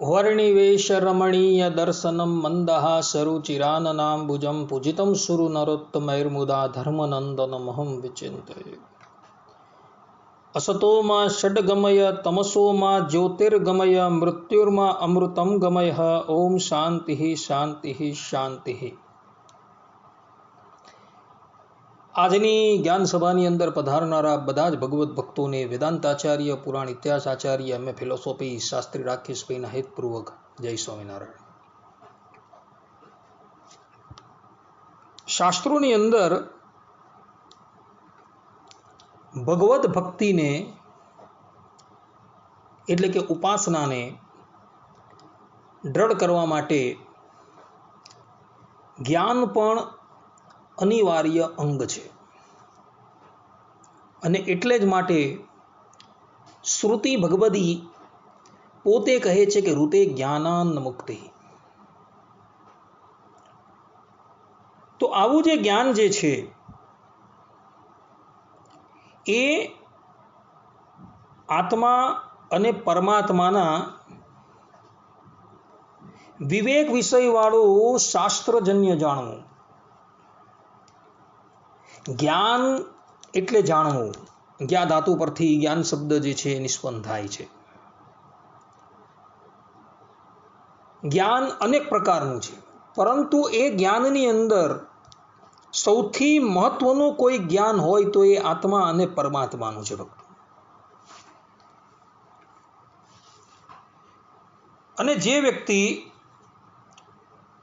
वर्णिवेशरमणीय दर्शनं मन्दहासरुचिराननाम्बुजं पूजितं सुरनरोत्तमैर्मुदा धर्मनन्दनमहं विचिन्तये। असतो मा षड्गमय तमसो मा ज्योतिर्गमय मृत्युर्मा अमृतं गमय। ओम शांति शांति शांति। આજની જ્ઞાન સભાની અંદર પધારનારા બધા જ ભગવત ભક્તોને વેદાંતાચાર્ય પુરાણ ઇતિહાસ આચાર્ય એમ એ ફિલોસોફી શાસ્ત્રી રાકેશભાઈના હેતપૂર્વક જય સ્વામિનારાયણ। શાસ્ત્રોની અંદર ભગવત ભક્તિને એટલે કે ઉપાસનાને દ્રઢ કરવા માટે જ્ઞાન પણ અનિવાર્ય અંગ છે અને એટલે જ માટે શ્રુતિ ભગવદી પોતે કહે છે કે ઋતે જ્ઞાનાન મુક્તિ। તો આવું જે જ્ઞાન જે છે એ આત્મા અને પરમાત્માના વિવેક વિષયવાળું શાસ્ત્રજન્ય જાણવું। જ્ઞાન એટલે જાણવું। જ્ઞા ધાતુ પરથી જ્ઞાન શબ્દ જે છે નિષ્પન્ન થાય છે। જ્ઞાન અનેક પ્રકારનું છે, પરંતુ એ જ્ઞાનની અંદર સૌથી મહત્વનું કોઈ જ્ઞાન હોય તો એ આત્મા અને પરમાત્માનું છે ભક્તો। અને જે વ્યક્તિ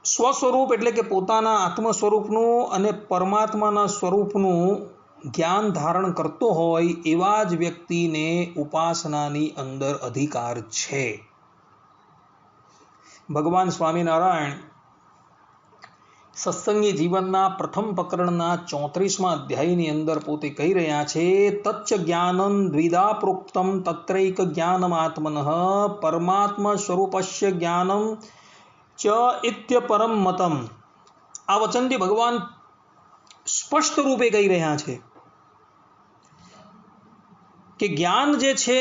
સ્વસ્વરૂપ એટલે કે પોતાના આત્મ સ્વરૂપનું અને પરમાત્માના સ્વરૂપનું જ્ઞાન ધારણ કરતો હોય એવા જ વ્યક્તિને ઉપાસનાની અંદર અધિકાર છે। ભગવાન સ્વામિનારાયણ સત્સંગી જીવનના પ્રથમ પ્રકરણના 34મા અધ્યાયની અંદર પોતે કહી રહ્યા છે, તચ્ચ જ્ઞાનં દ્વિધા પ્રોક્તમ તત્રૈક જ્ઞાનમાત્મનઃ પરમાત્મ સ્વરૂપસ્ય જ્ઞાનમ ચ ઇત્ય પરમ મતમ। આ વચનથી ભગવાન સ્પષ્ટ રૂપે કહી રહ્યા છે કે જ્ઞાન જે છે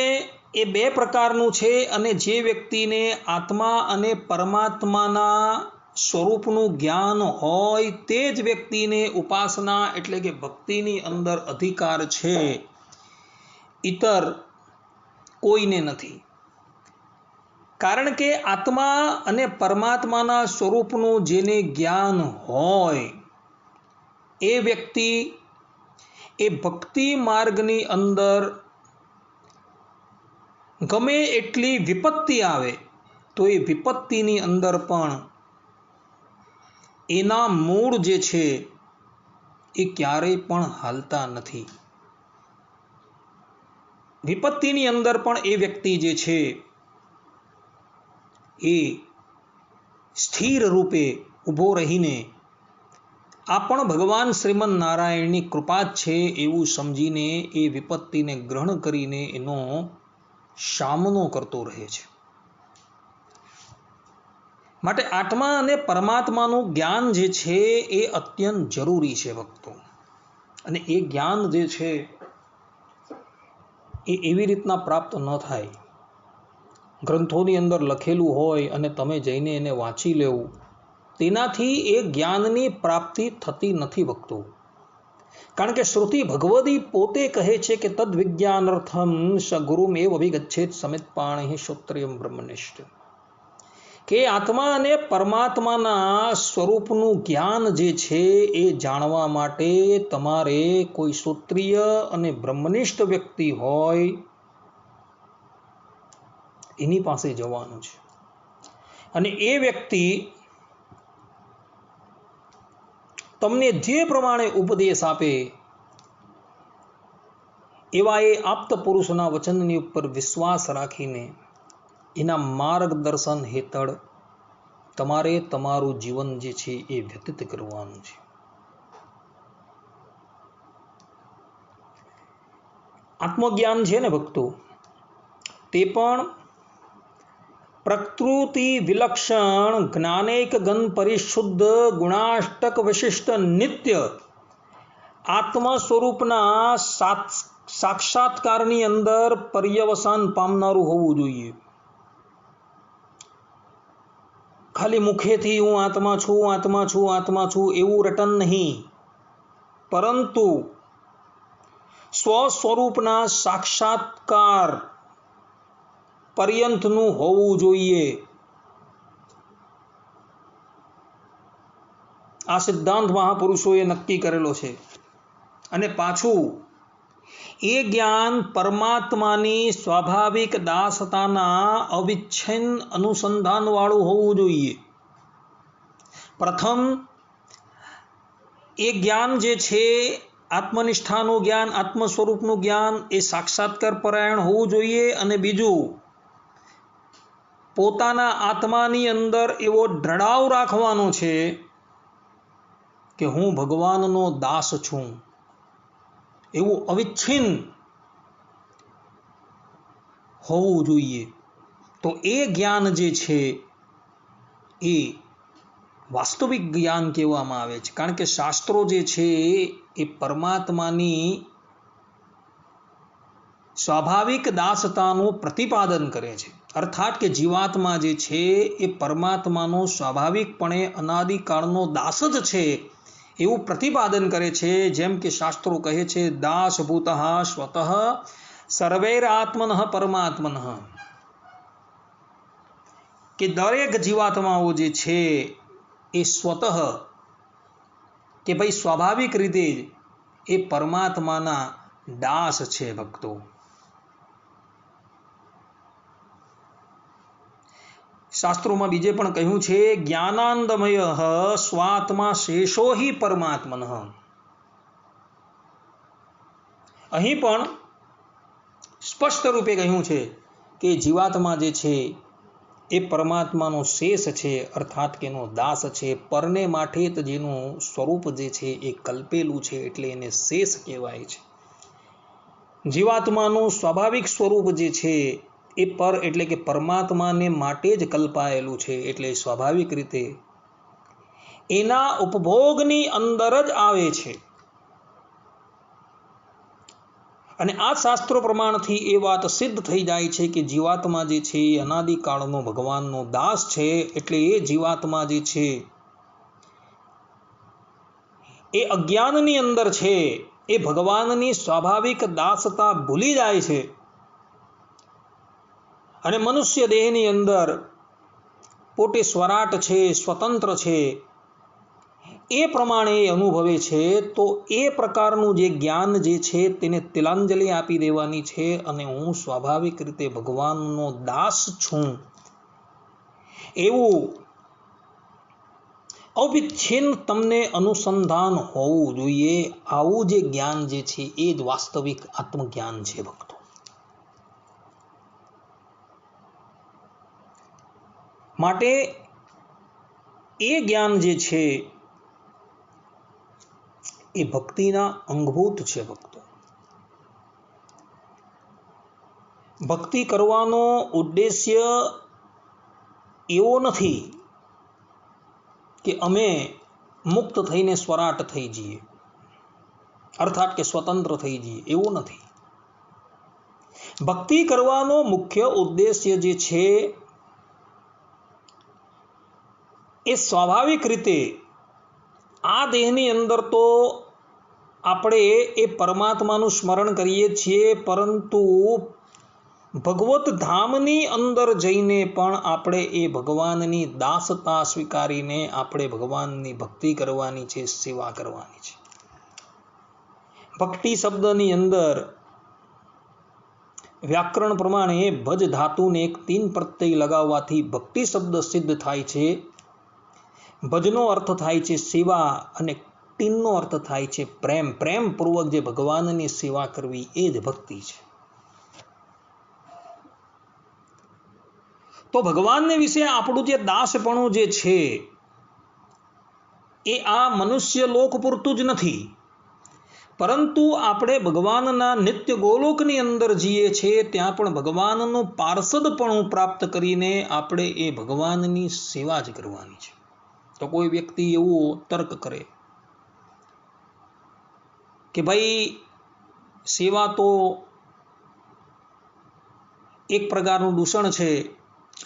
એ બે પ્રકારનું છે અને જે વ્યક્તિને આત્મા અને પરમાત્માના સ્વરૂપનું જ્ઞાન હોય તે જ વ્યક્તિને ઉપાસના એટલે કે ભક્તિની અંદર અધિકાર છે, ઇતર કોઈને નથી। કારણ કે આત્મા અને પરમાત્માના સ્વરૂપનું જેને જ્ઞાન હોય એ વ્યક્તિ એ ભક્તિ માર્ગની અંદર ગમે એટલી વિપત્તિ આવે તો એ વિપત્તિની અંદર પણ એના મૂળ જે છે એ ક્યારેય પણ હાલતા નથી। વિપત્તિની અંદર પણ એ વ્યક્તિ જે છે એ સ્થિર રૂપે ઊભો રહીને આ પણ ભગવાન શ્રીમન નારાયણની કૃપા જ છે એવું સમજીને એ વિપત્તિને ગ્રહણ કરીને એનો સામનો કરતો રહે છે। માટે આત્મા અને પરમાત્માનું જ્ઞાન જે છે એ અત્યંત જરૂરી છે ભક્તો। અને એ જ્ઞાન જે છે એ એવી રીતના પ્રાપ્ત ન થાય ગ્રંથોની અંદર લખેલું હોય અને તમે જઈને એને વાંચી લેવું તેનાથી એ જ્ઞાનની પ્રાપ્તિ થતી નથી ભક્તો। કારણ કે શ્રુતિ ભગવદી પોતે કહે છે કે તદ વિજ્ઞાનાર્થમ સ ગુરુમેવ અભિગચ્છેત સમિત્પાણિ શ્રોત્રિયમ બ્રહ્મનિષ્ઠ। કે આત્મા અને પરમાત્માના સ્વરૂપનું જ્ઞાન જે છે એ જાણવા માટે તમારે કોઈ શ્રોત્રિય અને બ્રહ્મનિષ્ઠ વ્યક્તિ હોય એની પાસે જવાનું છે અને એ વ્યક્તિ તમને જે પ્રમાણે ઉપદેશ આપે એવા એ આપ્ત પુરુષના વચનની ઉપર વિશ્વાસ રાખીને એના માર્ગદર્શન હેઠળ તમારે તમારું જીવન જે છે એ વ્યતીત કરવાનું છે। આત્મજ્ઞાન છે ને ભક્તો તે પણ પ્રકૃતિ વિલક્ષણ જ્ઞાનેક ગન પરિશુદ્ધ ગુણાષ્ટક વિશિષ્ટ નિત્ય આત્મા સ્વરૂપના સાક્ષાત્કારની અંદર પર્યવસાન પામનારું હોવું જોઈએ। ખાલી મુખેથી હું આત્મા છું આત્મા છું આત્મા છું એવું રટન નહીં, પરંતુ સ્વસ્વરૂપના સાક્ષાત્કાર પર્યંતનું હોવું જોઈએ. આ સિદ્ધાંત મહાપુરુષોએ નક્કી કરેલો છે. અને પાછું એ જ્ઞાન પરમાત્માની સ્વાભાવિક દાસતાના અવિચ્છિન્ન અનુસંધાનવાળું હોવું જોઈએ. પ્રથમ એ જ્ઞાન જે છે આત્મનિષ્ઠાનું જ્ઞાન, આત્મ સ્વરૂપનું જ્ઞાન એ સાક્ષાત્કાર પરાયણ હોવું જોઈએ. અને બીજું પોતાના આત્માની અંદર એવો દ્રઢાવ રાખવાનો છે કે હું ભગવાનનો દાસ છું, એવું અવિચ્છિન્ન હોવું જોઈએ. તો એ જ્ઞાન જે છે એ વાસ્તવિક જ્ઞાન કહેવામાં આવે છે. કારણ કે શાસ્ત્રો જે છે એ પરમાત્માની સ્વાભાવિક દાસતાનું પ્રતિપાદન કરે છે. અર્થાત કે જીવાત્મા જે છે એ પરમાત્માનો સ્વાભાવિકપણે અનાદિકાળનો દાસ જ છે એવું પ્રતિપાદન કરે છે. જેમ કે શાસ્ત્રો કહે છે દાસભૂત સ્વતઃ સર્વૈરાત્મન પરમાત્મન, કે દરેક જીવાત્માઓ જે છે એ સ્વતઃ કે ભાઈ સ્વાભાવિક રીતે જ એ પરમાત્માના દાસ છે. ભક્તો, શાસ્ત્રોમાં બીજે પણ કહ્યું છે જ્ઞાનાંદમય સ્વાત્મા શેષો હિ પરમાત્મન. અહીં પણ સ્પષ્ટ રૂપે કહ્યું છે કે જીવાત્મા જે છે એ પરમાત્માનો શેષ છે, અર્થાત કે એનો દાસ છે. પરને માટે જ જેનું સ્વરૂપ જે છે એ કલ્પેલું છે એટલે એને શેષ કહેવાય છે. જીવાત્માનું સ્વાભાવિક સ્વરૂપ જે છે એ પર એટલે કે પરમાત્માને માટે જ કલ્પાયેલું છે, એટલે સ્વાભાવિક રીતે એના ઉપભોગની અંદર જ આવે છે. અને આ શાસ્ત્રો પ્રમાણથી એ વાત સિદ્ધ થઈ જાય છે કે જીવાત્મા જે છે એ અનાદિકાળનો ભગવાનનો દાસ છે. એટલે એ જીવાત્મા જે છે એ અજ્ઞાનની અંદર છે, એ ભગવાનની સ્વાભાવિક દાસતા ભૂલી જાય છે અને મનુષ્ય દેહની અંદર પોતે સ્વરાટ છે, સ્વતંત્ર છે, એ પ્રમાણે એ અનુભવે છે. તો એ પ્રકારનું જે જ્ઞાન જે છે તેને તિલાંજલિ આપી દેવાની છે અને હું સ્વાભાવિક રીતે ભગવાનનો દાસ છું એવું અવિચ્છિન્ન તમને અનુસંધાન હોવું જોઈએ. આવું જે જ્ઞાન જે છે એ જ વાસ્તવિક આત્મજ્ઞાન છે. ભક્તો, માટે એ જ્ઞાન જે છે એ ભક્તિના અંગભૂત છે. ભક્તો, ભક્તિ કરવાનો ઉદ્દેશ્ય એવો નથી કે અમે મુક્ત થઈને સ્વરાટ થઈ જઈએ, અર્થાત કે સ્વતંત્ર થઈ જઈએ, એવું નથી. ભક્તિ કરવાનો મુખ્ય ઉદ્દેશ્ય જે છે એ સ્વાભાવિક રીતે આ દેહની અંદર તો આપણે એ પરમાત્માનું સ્મરણ કરીએ છીએ, પરંતુ ભગવત ધામની અંદર જઈને પણ આપણે એ ભગવાનની દાસતા સ્વીકારીને આપણે ભગવાનની ભક્તિ કરવાની છે, સેવા કરવાની છે. ભક્તિ શબ્દની અંદર વ્યાકરણ પ્રમાણે ભજ ધાતુને એક તીન પ્રત્યય લગાવવાથી ભક્તિ શબ્દ સિદ્ધ થાય છે. ભજનો અર્થ થાય છે સેવા અને ટીનનો અર્થ થાય છે પ્રેમ. પ્રેમપૂર્વક જે ભગવાનની સેવા કરવી એ જ ભક્તિ છે. તો ભગવાનને વિશે આપણું જે દાસપણું જે છે એ આ મનુષ્ય લોક પૂરતું જ નથી, પરંતુ આપણે ભગવાનના નિત્ય ગોલોકની અંદર જઈએ છીએ ત્યાં પણ ભગવાનનું પાર્ષદપણું પ્રાપ્ત કરીને આપણે એ ભગવાનની સેવા જ કરવાની છે. તો કોઈ વ્યક્તિ એવો તર્ક કરે કે ભાઈ સેવા તો એક પ્રકારનું દૂષણ છે,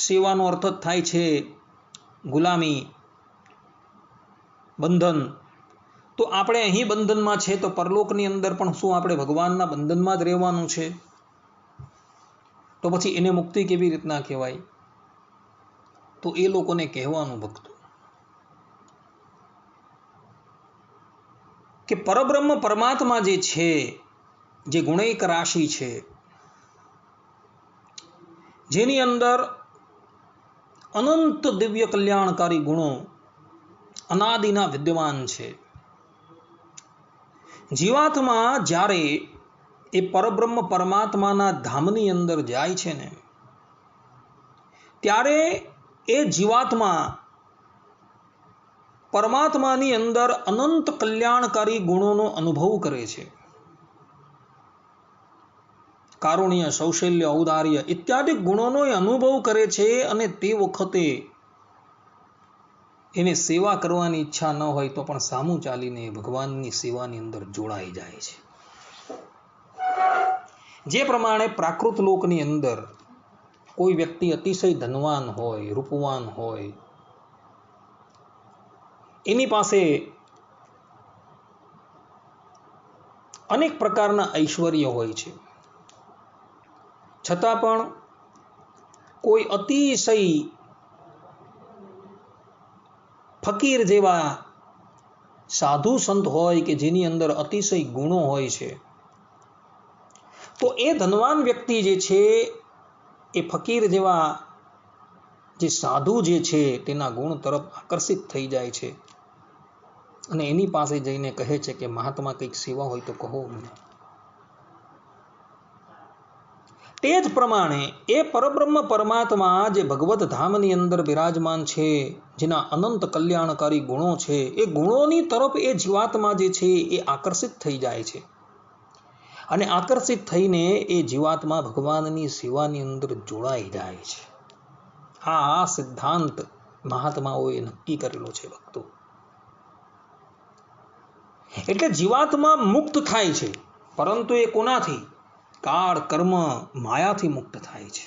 સેવાનો અર્થ જ થાય છે ગુલામી, બંધન, તો આપણે અહીં બંધનમાં છે તો પરલોકની અંદર પણ શું આપણે ભગવાનના બંધનમાં જ રહેવાનું છે? તો પછી એને મુક્તિ કેવી રીતના કહેવાય? તો એ લોકોને કહેવાનું ભક્તો કે પરબ્રહ્મ પરમાત્મા જે છે, જે ગુણૈક રાશિ છે, જેની અંદર અનંત દિવ્ય કલ્યાણકારી ગુણો અનાદિના વિદ્યમાન છે, જીવાત્મા જ્યારે એ પરબ્રહ્મ પરમાત્માના ધામની અંદર જાય છે ને, ત્યારે એ જીવાત્મા પરમાત્માની અંદર અનંત કલ્યાણકારી ગુણોનો અનુભવ કરે છે. કારુણ્ય, સૌશલ્ય, ઔદાર્ય ઇત્યાદિ ગુણોનો એ અનુભવ કરે છે. અને તે વખતે એને સેવા કરવાની ઈચ્છા ન હોય તો પણ સામું ચાલીને ભગવાનની સેવાની અંદર જોડાઈ જાય છે. જે પ્રમાણે પ્રાકૃત લોકની અંદર કોઈ વ્યક્તિ અતિશય ધનવાન હોય, રૂપવાન હોય, એની પાસે અનેક પ્રકારના ઐશ્વર્ય હોય છે, છતાં પણ કોઈ અતિશય ફકીર જેવા સાધુ સંત હોય કે જેની અંદર અતિશય ગુણો હોય છે, તો એ ધનવાન વ્યક્તિ જે છે એ ફકીર જેવા જે સાધુ જે છે તેના ગુણ તરફ આકર્ષિત થઈ જાય છે અને એની પાસે જઈને કહે છે કે મહાત્મા કંઈક સેવા હોય તો કહો મને. તે જ પ્રમાણે એ પરબ્રહ્મ પરમાત્મા જે ભગવત ધામની અંદર બિરાજમાન છે, જેના અનંત કલ્યાણકારી ગુણો છે, એ ગુણોની તરફ એ જીવાત્મા જે છે એ આકર્ષિત થઈ જાય છે. અને આકર્ષિત થઈને એ જીવાત્મા ભગવાનની સેવાની અંદર જોડાઈ જાય છે. આ સિદ્ધાંત મહાત્માઓએ નક્કી કરેલો છે ભક્તો. એટલે જીવાત્મા મુક્ત થાય છે, પરંતુ એ કોનાથી? કાળ, કર્મ, માયાથી મુક્ત થાય છે.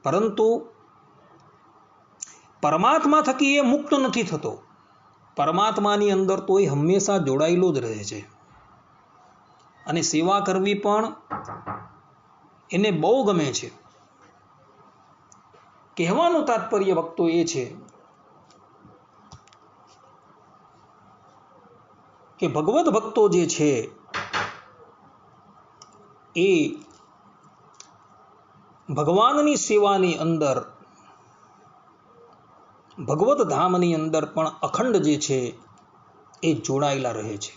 પરંતુ પરમાત્મા થકી એ મુક્ત નથી થતો. પરમાત્માની અંદર તો એ હંમેશા જોડાયેલો જ રહે છે. અને સેવા કરવી પણ એને બહુ ગમે છે. કહેવાનું તાત્પર્ય ભક્તો એ છે કે ભગવત ભક્તો જે છે એ ભગવાનની સેવાની અંદર, ભગવત ધામની અંદર પણ અખંડ જે છે એ જોડાયેલા રહે છે.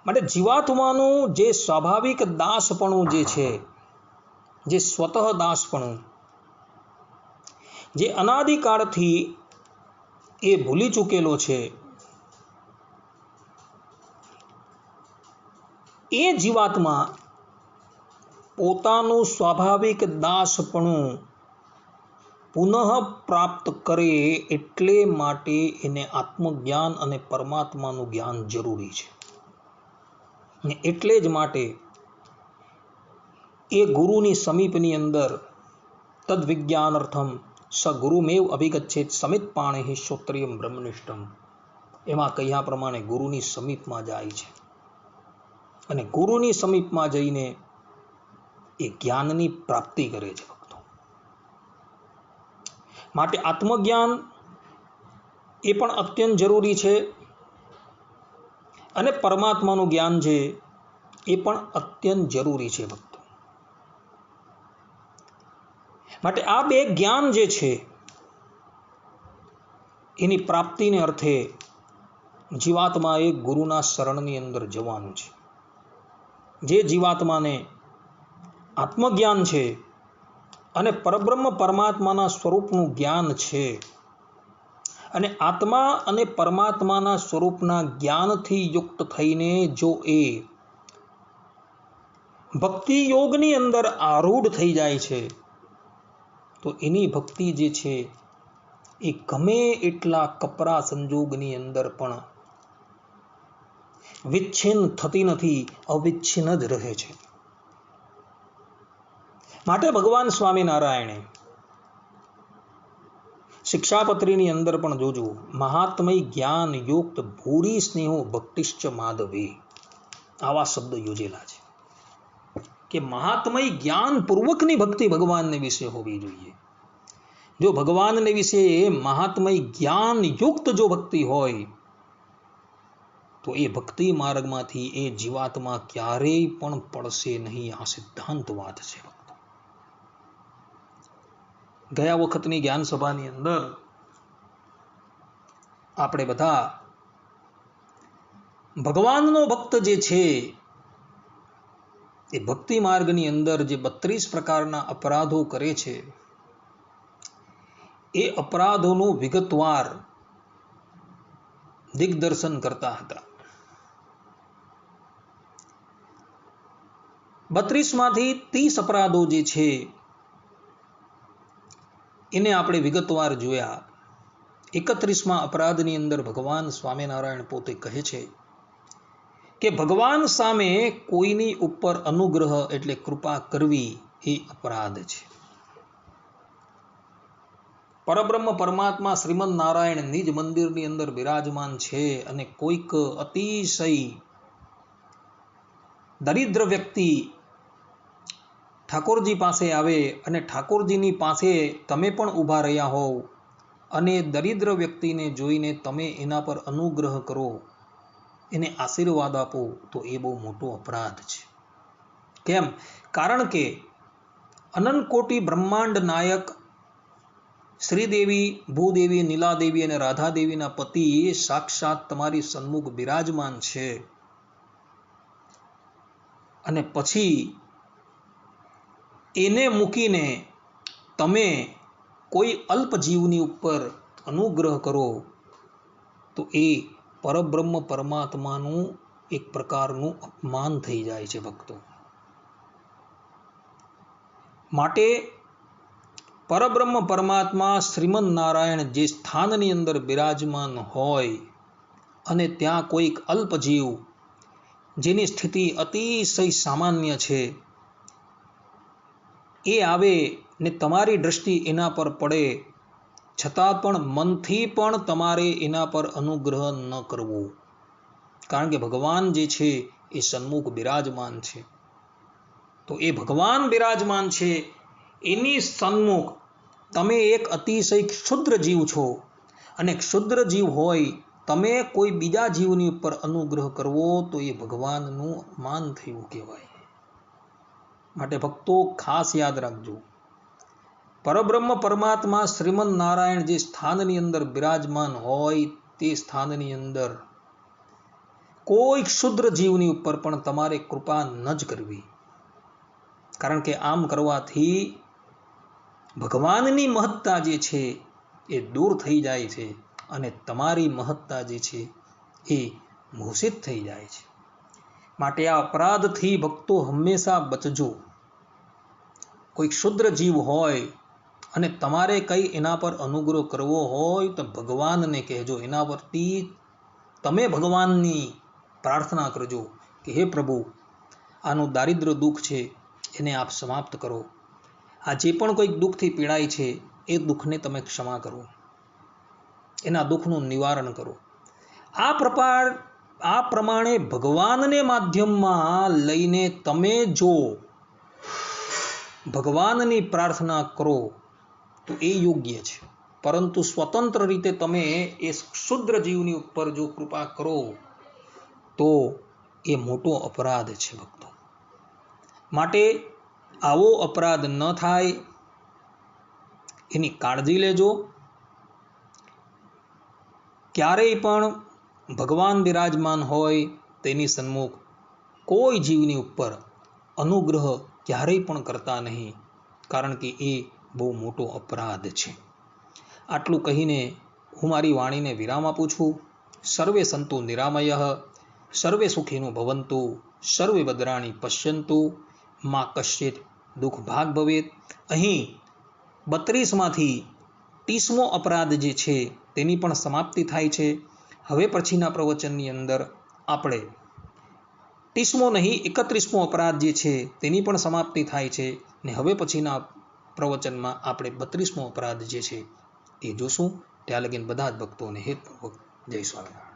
માટે જીવાત્માનું જે સ્વાભાવિક દાસપણું જે છે, જે સ્વતઃ દાસપણું, જે અનાદિકાળથી એ ભૂલી ચૂકેલો છે, એ જીવાત્મા પોતાનું સ્વાભાવિક દાસપણું પુનઃ પ્રાપ્ત કરે એટલે માટે એને આત્મજ્ઞાન અને પરમાત્માનું જ્ઞાન જરૂરી છે. ને એટલે જ માટે એ ગુરુની સમીપની અંદર તદ્વિજ્ઞાનાર્થમ સ ગુરુમેવ અભિગચ્છેત સમિત પાણિ શ્રોત્રિયમ બ્રહ્મનિષ્ઠમ, એમાં કહ્યા પ્રમાણે ગુરુની સમીપમાં જાય છે અને ગુરુની સમીપમાં જઈને એ જ્ઞાનની પ્રાપ્તિ કરે છે ભક્તો. માટે આત્મજ્ઞાન એ પણ અત્યંત જરૂરી છે અને પરમાત્માનું જ્ઞાન છે એ પણ અત્યંત જરૂરી છે ભક્તો. માટે આ બે જ્ઞાન જે છે એની પ્રાપ્તિને અર્થે જીવાત્માએ ગુરુના શરણની અંદર જવાનું છે. જે જીવાત્માને આત્મજ્ઞાન છે અને પરબ્રહ્મ પરમાત્માના સ્વરૂપનું જ્ઞાન છે, અને આત્મા અને પરમાત્માના સ્વરૂપના જ્ઞાનથી યુક્ત થઈને જો એ ભક્તિ યોગની અંદર આરૂઢ થઈ જાય છે, તો એની ભક્તિ જે છે એ ગમે એટલા કપરા સંજોગની અંદર પણ વિચ્છિન્ન થતી નથી, અવિચ્છિન્ન જ રહે છે. માટે ભગવાન સ્વામિનારાયણે શિક્ષાપત્રીની અંદર પણ જોજો, મહાત્મય જ્ઞાન યુક્ત ભૂરી સ્નેહો ભક્તિશ્ચ માધવે, આવા શબ્દ યોજેલા છે કે મહાત્મય જ્ઞાન પૂર્વકની ભક્તિ ભગવાનને વિશે હોવી જોઈએ. જો ભગવાનને વિશે મહાત્મય જ્ઞાન યુક્ત જો ભક્તિ હોય તો એ ભક્તિ માર્ગમાંથી એ જીવાત્મા ક્યારેય પણ પડશે નહીં. આ સિદ્ધાંત વાત છે. ગયા વખતની જ્ઞાન સભાની અંદર આપણે બધા ભગવાનનો ભક્ત જે છે એ ભક્તિ માર્ગની અંદર જે 32 પ્રકારના અપરાધો કરે છે એ અપરાધોનું વિગતવાર દિગ્દર્શન કરતા હતા. 32 માંથી 30 અપરાધો જે છે એને આપણે વિગતવાર જોયા. 31મા અપરાધની અંદર ભગવાન સ્વામિનારાયણ પોતે કહે છે કે ભગવાન સામે કોઈની ઉપર અનુગ્રહ એટલે કૃપા કરવી એ અપરાધ છે. પરબ્રહ્મ પરમાત્મા શ્રીમદ નારાયણ નિજ મંદિરની અંદર બિરાજમાન છે અને કોઈક અતિશય દરિદ્ર વ્યક્તિ ઠાકોરજી પાસે આવે અને ઠાકોરજીની પાસે તમે પણ ઊભા રહ્યા હોવ અને દરિદ્ર વ્યક્તિને જોઈને તમે એના પર અનુગ્રહ કરો, એને આશીર્વાદ આપો, તો એ બહુ મોટો અપરાધ છે. કેમ? કારણ કે અનંત કોટી બ્રહ્માંડ નાયક શ્રીદેવી, ભૂદેવી, નીલાદેવી અને રાધાદેવીના પતિ સાક્ષાત તમારી સન્મુખ બિરાજમાન છે અને પછી એને મૂકીને તમે કોઈ અલ્પજીવની ઉપર અનુગ્રહ કરો તો એ પરબ્રહ્મ પરમાત્માનું એક પ્રકારનું અપમાન થઈ જાય છે ભક્તો. માટે પરબ્રહ્મ પરમાત્મા શ્રીમદ નારાયણ જે સ્થાનની અંદર બિરાજમાન હોય અને ત્યાં કોઈક અલ્પજીવ જેની સ્થિતિ અતિશય સામાન્ય છે એ આવે ને તમારી દ્રષ્ટિ એના પર પડે છતાં પણ મનથી પણ તમારે એના પર અનુગ્રહ ન કરવો. કારણ કે ભગવાન જે છે એ સન્મુખ બિરાજમાન છે. તો એ ભગવાન બિરાજમાન છે એની સન્મુખ તમે એક અતિશય ક્ષુદ્ર જીવ છો અને ક્ષુદ્ર જીવ હોય તમે કોઈ બીજા જીવની ઉપર અનુગ્રહ કરવો તો એ ભગવાનનું અપમાન થયું કહેવાય. માટે ભક્તો ખાસ યાદ રાખજો, પરબ્રહ્મ પરમાત્મા શ્રીમદ નારાયણ જે સ્થાનની અંદર બિરાજમાન હોય તે સ્થાનની અંદર કોઈ ક્ષુદ્ર જીવની ઉપર પણ તમારે કૃપા ન જ કરવી. કારણ કે આમ કરવાથી ભગવાનની મહત્તા જે છે એ દૂર થઈ જાય છે અને તમારી મહત્તા જે છે એ મોષિત થઈ જાય છે. માટે આ અપરાધથી ભક્તો હંમેશા બચજો. કોઈ ક્ષુદ્ર જીવ હોય અને તમારે કંઈ એના પર અનુગ્રહ કરવો હોય તો ભગવાનને કહેજો. એના પરથી તમે ભગવાનની પ્રાર્થના કરજો કે હે પ્રભુ, આનું દારિદ્ર દુઃખ છે એને આપ સમાપ્ત કરો. આ જે પણ કોઈક દુઃખથી પીડાય છે એ દુઃખને તમે ક્ષમા કરો, એના દુઃખનું નિવારણ કરો. આ પ્રમાણે ભગવાનને માધ્યમમાં લઈને તમે જો ભગવાનની પ્રાર્થના કરો તો એ યોગ્ય છે. પરંતુ સ્વતંત્ર રીતે તમે એ ક્ષુદ્ર જીવની ઉપર જો કૃપા કરો તો એ મોટો અપરાધ છે ભક્તો. માટે આવો અપરાધ ન થાય એની કાળજી લેજો. ક્યારેય પણ ભગવાન બિરાજમાન હોય તેની સન્મુખ કોઈ જીવની ઉપર અનુગ્રહ ક્યારેય પણ કરતા નહીં, કારણ કે એ બહુ મોટો અપરાધ છે. આટલું કહીને હું મારી વાણીને વિરામ આપું છું. સર્વે સંતુ નિરામયઃ, સર્વે સુખીનો ભવંતુ, સર્વે ભદ્રાણી પશ્યંતુ, માં કશ્ચિત દુઃખ ભાગ ભવેત. અહીં 32માંથી 30મો અપરાધ જે છે તેની પણ સમાપ્તિ થાય છે. હવે પછીના પ્રવચનની અંદર આપણે 30મો નહીં 31મો અપરાધ જે છે તેની પણ સમાપ્તિ થાય છે ને હવે પછીના પ્રવચનમાં આપણે 32મો અપરાધ જે છે એ જોશું. ત્યાં લગીને બધા જ ભક્તોને હેતપૂર્વક જય સ્વામિનારાયણ.